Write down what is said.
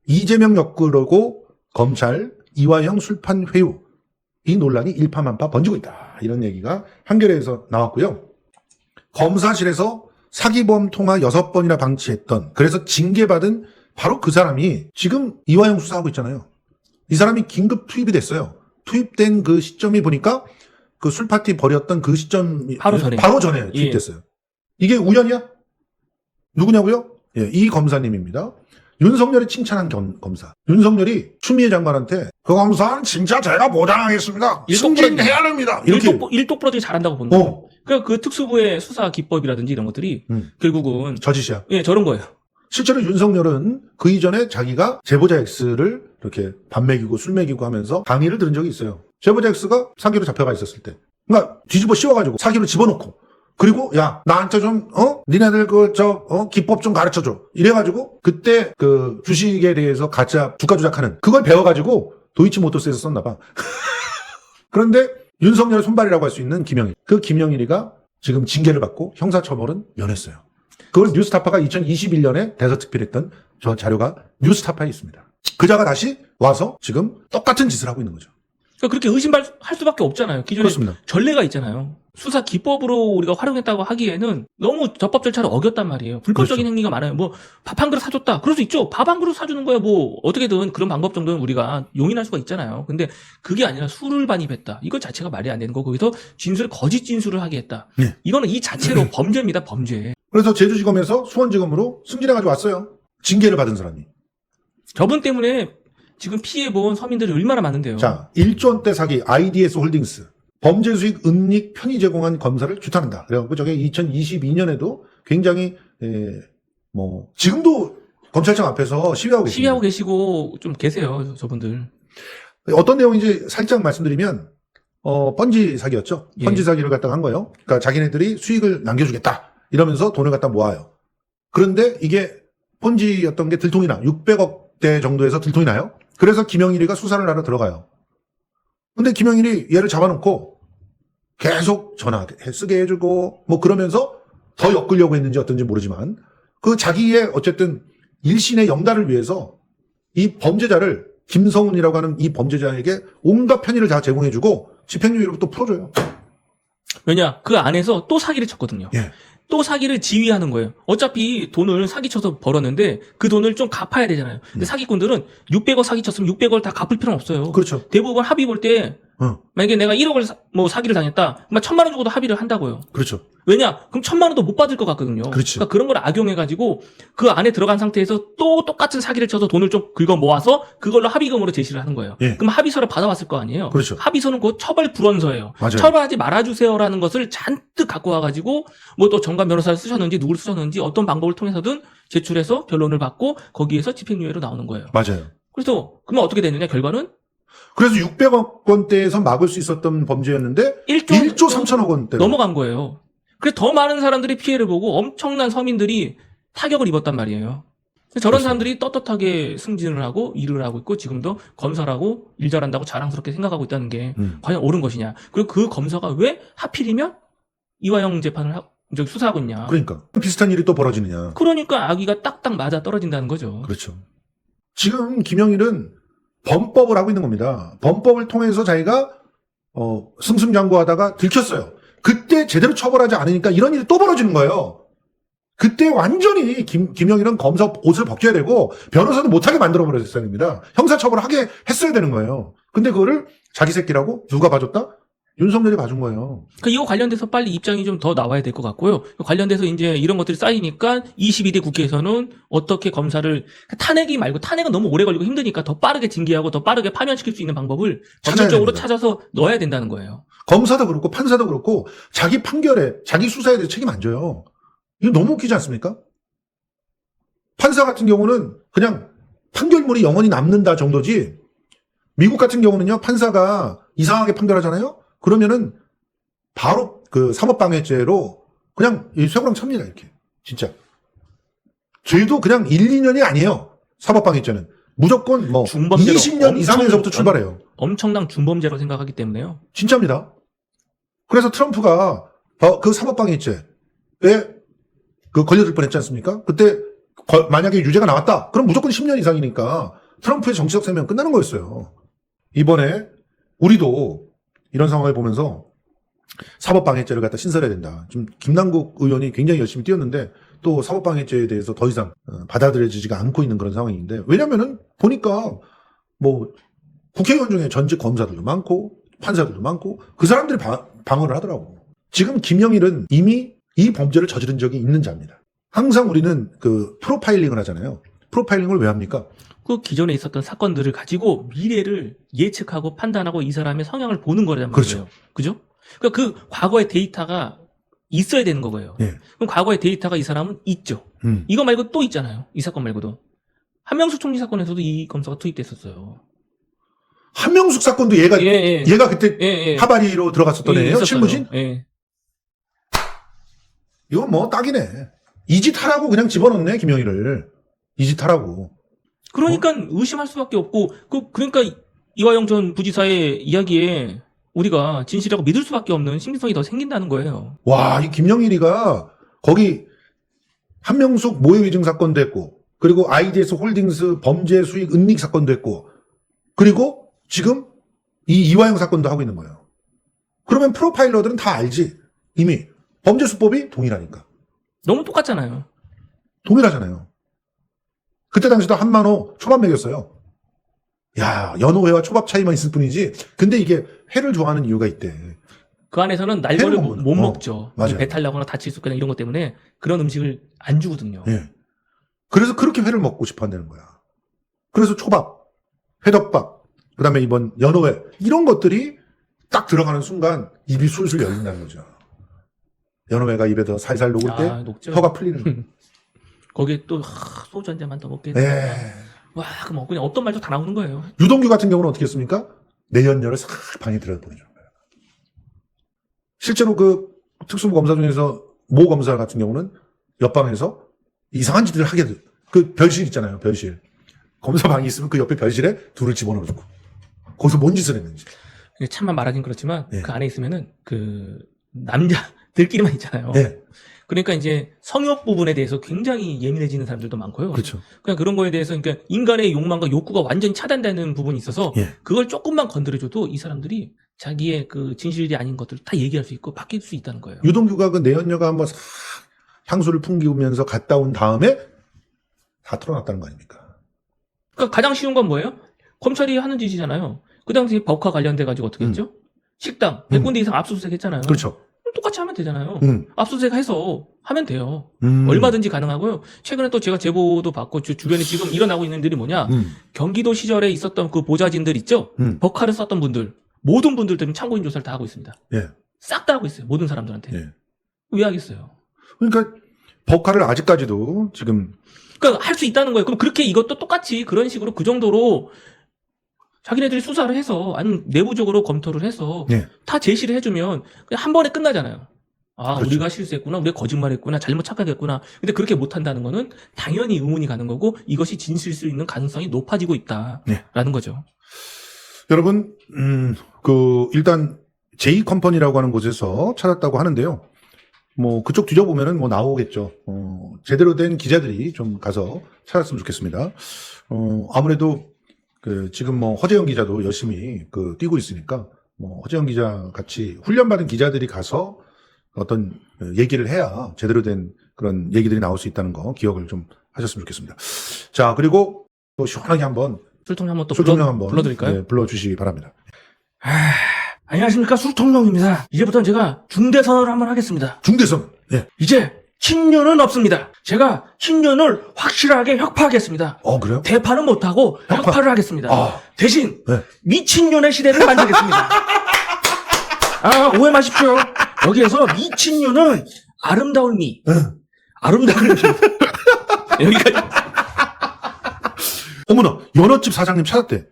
이재명 엮으려고 검찰 이화영 술판 회유. 이 논란이 일파만파 번지고 있다. 이런 얘기가 한겨레에서 나왔고요. 검사실에서 사기범 통화 6번이나 방치했던, 그래서 징계받은 바로 그 사람이 지금 이화영 수사하고 있잖아요. 이 사람이 긴급 투입이 됐어요. 투입된 그 시점이 보니까 그 술파티 벌였던 그 시점이 바로 전에 투입됐어요. 이게 우연이야? 누구냐고요? 예, 이 검사님입니다. 윤석열이 칭찬한 검사. 윤석열이 추미애 장관한테 그 검사는 진짜 제가 보장하겠습니다. 승진해야 됩니다. 이렇게 일똑부러지게 잘한다고 보는 거예요. 그러니까 그 특수부의 수사 기법이라든지 이런 것들이 결국은 저짓이야. 예, 저런 거예요. 실제로 윤석열은 그 이전에 자기가 제보자 X를 이렇게 밥 먹이고 술 먹이고 하면서 강의를 들은 적이 있어요. 제보자 X가 사기로 잡혀가 있었을 때. 그러니까 뒤집어 씌워가지고 사기로 집어넣고, 그리고 야 나한테 좀 니네들 기법 좀 가르쳐줘 이래가지고 그때 그 주식에 대해서 가짜 주가 조작하는 그걸 배워가지고 도이치모터스에서 썼나봐. 그런데 윤석열의 손발이라고 할 수 있는 김영일, 그 김영일이가 지금 징계를 받고 형사처벌은 면했어요. 그걸 뉴스타파가 2021년에 대서특필했던 저 자료가 뉴스타파에 있습니다. 그자가 다시 와서 지금 똑같은 짓을 하고 있는 거죠. 그러니까 그렇게 의심할 수밖에 없잖아요. 기존에 그렇습니다. 전례가 있잖아요. 수사 기법으로 우리가 활용했다고 하기에는 너무 적법 절차를 어겼단 말이에요. 불법적인 그렇죠. 행위가 많아요. 뭐 밥 한 그릇 사줬다. 그럴 수 있죠. 밥 한 그릇 사주는 거야. 뭐 어떻게든 그런 방법 정도는 우리가 용인할 수가 있잖아요. 근데 그게 아니라 술을 반입했다. 이거 자체가 말이 안 되는 거고, 거기서 거짓 진술을 하게 했다. 네. 이거는 이 자체로 범죄입니다. 범죄. 그래서 제주지검에서 수원지검으로 승진해가지고 왔어요. 징계를 받은 사람이. 저분 때문에 지금 피해본 서민들이 얼마나 많은데요. 자, 1조 원대 사기 IDS 홀딩스. 범죄 수익 은닉 편의 제공한 검사를 규탄한다. 그래갖고 저게 2022년에도 굉장히 지금도 검찰청 앞에서 시위하고 계십니다. 시위하고 계시고 좀 계세요, 저분들. 어떤 내용인지 살짝 말씀드리면 펀지 사기였죠. 예. 펀지 사기를 갖다가 한 거예요. 그러니까 자기네들이 수익을 남겨주겠다 이러면서 돈을 갖다 모아요. 그런데 이게 펀지였던 게 들통이 나. 600억대 정도에서 들통이 나요. 그래서 김영일이가 수사를 하러 들어가요. 근데 김영일이 얘를 잡아놓고 계속 전화 쓰게 해주고 그러면서 더 엮으려고 했는지 어떤지 모르지만 그 자기의 어쨌든 일신의 영달을 위해서 이 범죄자를, 김성훈이라고 하는 이 범죄자에게 온갖 편의를 다 제공해주고 집행유예로부터 풀어줘요. 왜냐? 그 안에서 또 사기를 쳤거든요. 예. 또 사기를 지휘하는 거예요. 어차피 돈을 사기쳐서 벌었는데 그 돈을 좀 갚아야 되잖아요. 근데 사기꾼들은 600억 사기쳤으면 600억을 다 갚을 필요는 없어요. 그렇죠. 대부분 합의 볼 때 만약에 내가 1억을 사기를 당했다. 그러면 1000만 원 주고도 합의를 한다고요. 그렇죠. 왜냐? 그럼 1000만 원도 못 받을 것 같거든요. 그렇죠. 그러니까 그런 걸 악용해가지고 그 안에 들어간 상태에서 또 똑같은 사기를 쳐서 돈을 좀 긁어 모아서 그걸로 합의금으로 제시를 하는 거예요. 예. 그럼 합의서를 받아왔을 거 아니에요. 그렇죠. 합의서는 곧 처벌 불원서예요. 맞아요. 처벌하지 말아주세요라는 것을 잔뜩 갖고 와가지고 또 정관 변호사를 쓰셨는지 누구를 쓰셨는지 어떤 방법을 통해서든 제출해서 변론을 받고 거기에서 집행유예로 나오는 거예요. 맞아요. 그래서 그러면 어떻게 되느냐, 결과는 그래서 600억 원대에서 막을 수 있었던 범죄였는데 1조 3천억 원대 넘어간 거예요. 그래서 더 많은 사람들이 피해를 보고 엄청난 서민들이 타격을 입었단 말이에요. 저런 사람들이 떳떳하게 승진을 하고 일을 하고 있고 지금도 검사라고 일 잘한다고 자랑스럽게 생각하고 있다는 게 과연 옳은 것이냐. 그리고 그 검사가 왜 하필이면 이화영 재판을 수사하고 있냐. 그러니까 비슷한 일이 또 벌어지느냐. 그러니까 아기가 딱딱 맞아 떨어진다는 거죠. 그렇죠. 지금 김영일은 범법을 하고 있는 겁니다. 범법을 통해서 자기가 승승장구하다가 들켰어요. 그때 제대로 처벌하지 않으니까 이런 일이 또 벌어지는 거예요. 그때 완전히 김영일은 검사 옷을 벗겨야 되고 변호사도 못하게 만들어버렸어야 됩니다. 형사처벌하게 했어야 되는 거예요. 근데 그거를 자기 새끼라고 누가 봐줬다? 윤석열이 봐준 거예요. 그러니까 이거 관련돼서 빨리 입장이 좀 더 나와야 될 것 같고요. 관련돼서 이제 이런 것들이 쌓이니까 22대 국회에서는 어떻게 검사를, 탄핵이 말고, 탄핵은 너무 오래 걸리고 힘드니까 더 빠르게 징계하고 더 빠르게 파면시킬 수 있는 방법을 법률적으로 찾아서 넣어야 된다는 거예요. 검사도 그렇고 판사도 그렇고 자기 판결에, 자기 수사에 대해서 책임 안 져요. 이거 너무 웃기지 않습니까? 판사 같은 경우는 그냥 판결문이 영원히 남는다 정도지, 미국 같은 경우는요, 판사가 이상하게 판결하잖아요? 그러면은 바로 그 사법방해죄로 그냥 쇠고랑 찹니다, 이렇게. 진짜. 죄도 그냥 1, 2년이 아니에요. 사법방해죄는. 무조건 20년 이상에서부터 출발해요. 엄청난 중범죄로 생각하기 때문에요. 진짜입니다. 그래서 트럼프가 그 사법방해죄에 그 걸려들 뻔했지 않습니까? 그때 만약에 유죄가 나왔다. 그럼 무조건 10년 이상이니까 트럼프의 정치적 생명은 끝나는 거였어요. 이번에 우리도 이런 상황을 보면서 사법방해죄를 갖다 신설해야 된다. 지금 김남국 의원이 굉장히 열심히 뛰었는데 또 사법방해죄에 대해서 더 이상 받아들여지지가 않고 있는 그런 상황인데, 왜냐면은 보니까 뭐 국회의원 중에 전직 검사들도 많고 판사들도 많고 그 사람들이 방어를 하더라고. 지금 김영일은 이미 이 범죄를 저지른 적이 있는 자입니다. 항상 우리는 그 프로파일링을 하잖아요. 프로파일링을 왜 합니까? 그 기존에 있었던 사건들을 가지고 미래를 예측하고 판단하고 이 사람의 성향을 보는 거란 말이에요. 그죠? 그러니까 그 과거의 데이터가 있어야 되는 거예요. 예. 그럼 과거의 데이터가 이 사람은 있죠. 이거 말고 또 있잖아요. 이 사건 말고도. 한명숙 총리 사건에서도 이 검사가 투입됐었어요. 한명숙 사건도 얘가 그때 하바리로 들어갔었던 애예요. 있었어요. 실무진? 예. 이건 뭐 딱이네. 이 짓 하라고 그냥 집어넣네, 김영희를. 이 짓 하라고. 그러니까 의심할 수밖에 없고, 그러니까 이화영 전 부지사의 이야기에 우리가 진실이라고 믿을 수밖에 없는 심리성이 더 생긴다는 거예요. 와, 이 김영일이가 거기 한명숙 모해위증 사건도 했고, 그리고 IDS 홀딩스 범죄 수익 은닉 사건도 했고, 그리고 지금 이 이화영 사건도 하고 있는 거예요. 그러면 프로파일러들은 다 알지. 이미 범죄 수법이 동일하니까. 너무 똑같잖아요. 동일하잖아요. 그때 당시도 한만호 초밥 먹였어요. 야, 연어회와 초밥 차이만 있을 뿐이지. 근데 이게 회를 좋아하는 이유가 있대. 그 안에서는 날거를 회를 못 먹죠. 맞아요. 배탈 나거나 다칠 수 있거나 이런 것 때문에 그런 음식을 안 주거든요. 예. 그래서 그렇게 회를 먹고 싶어 한다는 거야. 그래서 초밥, 회덮밥, 그 다음에 이번 연어회, 이런 것들이 딱 들어가는 순간 입이 술술 열린다는 거죠. 연어회가 입에 더 살살 녹을 때 녹죠. 혀가 풀리는. 거기에 또 소주 한 잔만 더 먹게 돼. 예. 와, 그럼 그냥 어떤 말도 다 나오는 거예요. 유동규 같은 경우는 어떻게 했습니까? 내연녀를 싹 방에 들여보내주는 거예요. 실제로 그 특수부 검사 중에서 모 검사 같은 경우는 옆방에서 이상한 짓을 하게 돼. 그 별실 있잖아요, 별실. 검사 방이 있으면 그 옆에 별실에 둘을 집어넣어주고. 거기서 뭔 짓을 했는지. 참만 말하긴 그렇지만 예. 그 안에 있으면은 그 남자들끼리만 있잖아요. 예. 그러니까 이제 성욕 부분에 대해서 굉장히 예민해지는 사람들도 많고요. 그렇죠. 그냥 그런 거에 대해서 그러니까 인간의 욕망과 욕구가 완전히 차단되는 부분이 있어서 예. 그걸 조금만 건드려줘도 이 사람들이 자기의 그 진실이 아닌 것들을 다 얘기할 수 있고 바뀔 수 있다는 거예요. 유동규가 그 내연녀가 한번 싹 향수를 풍기면서 갔다 온 다음에 다 털어놨다는 거 아닙니까? 그러니까 가장 쉬운 건 뭐예요? 검찰이 하는 짓이잖아요. 그 당시 법과 관련돼 가지고 어떻게 했죠? 식당 100군데 이상 압수수색 했잖아요. 그렇죠. 똑같이 하면 되잖아요. 압수수색 해서 하면 돼요. 음. 얼마든지 가능하고요. 최근에 또 제가 제보도 받고 주변에 지금 일어나고 있는 일이 뭐냐. 경기도 시절에 있었던 그 보좌진들 있죠. 법카를 썼던 분들 모든 분들들은 참고인 조사를 다 하고 있습니다. 예. 싹 다 하고 있어요. 모든 사람들한테. 예. 왜 하겠어요? 그러니까 법카를 아직까지도 지금 그러니까 할 수 있다는 거예요. 그럼 그렇게 이것도 똑같이 그런 식으로 그 정도로 자기네들이 수사를 해서 아니면 내부적으로 검토를 해서 예. 다 제시를 해주면 그냥 한 번에 끝나잖아요. 아, 그렇죠. 우리가 실수했구나, 우리가 거짓말했구나, 잘못 착각했구나. 근데 그렇게 못한다는 거는 당연히 의문이 가는 거고 이것이 진실일 수 있는 가능성이 높아지고 있다라는 거죠. 여러분 일단 J컴퍼니라고 하는 곳에서 찾았다고 하는데요. 뭐 그쪽 뒤져보면은 뭐 나오겠죠. 제대로 된 기자들이 좀 가서 찾았으면 좋겠습니다. 아무래도 그 지금 뭐 허재영 기자도 열심히 그 뛰고 있으니까 뭐 허재영 기자 같이 훈련받은 기자들이 가서 어떤 얘기를 해야 제대로 된 그런 얘기들이 나올 수 있다는 거 기억을 좀 하셨으면 좋겠습니다. 자, 그리고 또 시원하게 한번 술통령 한번 또 술통령 한번 불러드릴까요? 네, 불러주시기 바랍니다. 안녕하십니까, 술통령입니다. 이제부터는 제가 중대선언을 한번 하겠습니다. 중대선. 예. 이제 친년은 없습니다. 제가 친년을 확실하게 혁파하겠습니다. 그래요? 대파는 못하고 혁파를 하겠습니다. 대신 네. 미친년의 시대를 만들겠습니다. 오해 마십시오. 여기에서 미친년은 아름다울 미. 아름다울 미. 여기까지. 어머나, 연어집 사장님 찾았대.